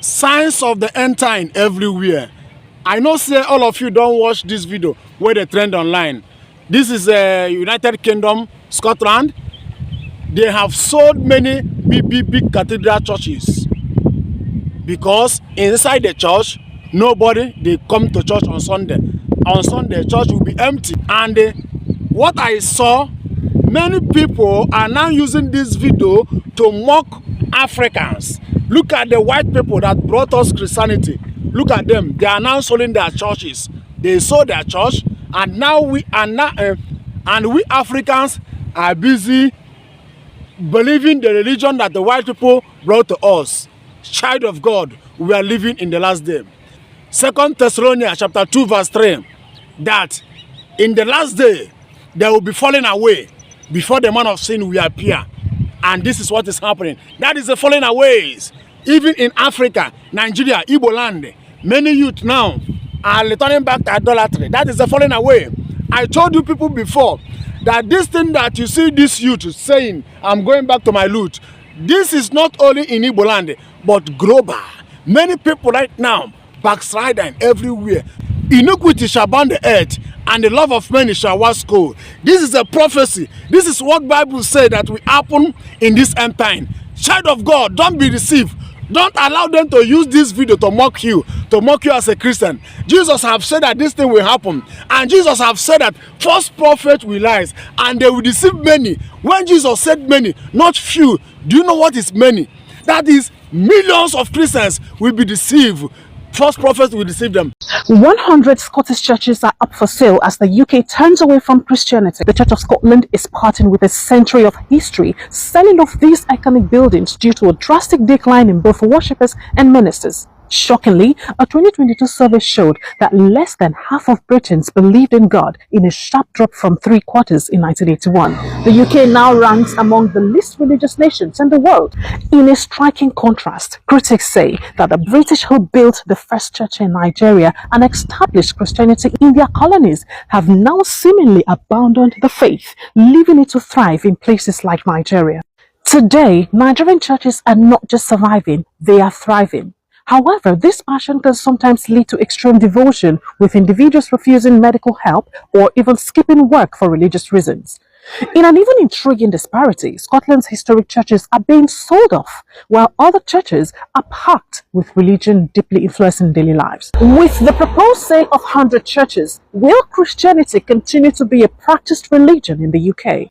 Signs of the end time everywhere. I know say all of you don't watch this video where they trend online. This is United Kingdom, Scotland. They have sold many big cathedral churches because inside the church, nobody they come to church on Sunday. On Sunday, church will be empty. And what I saw, many people are now using this video to mock Africans. Look at the white people that brought us Christianity. Look at them. They are now selling their churches. They sold their church, and now we Africans are busy believing the religion that the white people brought to us. Child of God, we are living in the last day. 2 Thessalonians chapter 2 verse 3, that in the last day they will be falling away before the man of sin will appear. And this is what is happening. That is the falling away. Even in Africa, Nigeria, Igbo land, many youth now are returning back to idolatry. That is the falling away. I told you people before that this thing that you see this youth saying, I'm going back to my loot, this is not only in Igbo land, but global. Many people right now backsliding everywhere. Iniquity shall bound the earth, and the love of many shall wax cold. This is a prophecy. This is what Bible said that will happen in this end time. Child of God, don't be deceived. Don't allow them to use this video to mock you as a Christian. Jesus have said that this thing will happen. And Jesus have said that false prophets will rise and they will deceive many. When Jesus said many, not few, do you know what is many? That is millions of Christians will be deceived. False prophets will deceive them. 100 Scottish churches are up for sale as the UK turns away from Christianity. The Church of Scotland is parting with a century of history, selling off these iconic buildings due to a drastic decline in both worshippers and ministers. Shockingly, a 2022 survey showed that less than half of Britons believed in God, in a sharp drop from 3/4 in 1981. The UK now ranks among the least religious nations in the world. In a striking contrast, critics say that the British who built the first church in Nigeria and established Christianity in their colonies have now seemingly abandoned the faith, leaving it to thrive in places like Nigeria. Today, Nigerian churches are not just surviving, they are thriving. However, this passion can sometimes lead to extreme devotion, with individuals refusing medical help or even skipping work for religious reasons. In an even intriguing disparity, Scotland's historic churches are being sold off, while other churches are packed with religion deeply influencing daily lives. With the proposed sale of 100 churches, will Christianity continue to be a practiced religion in the UK?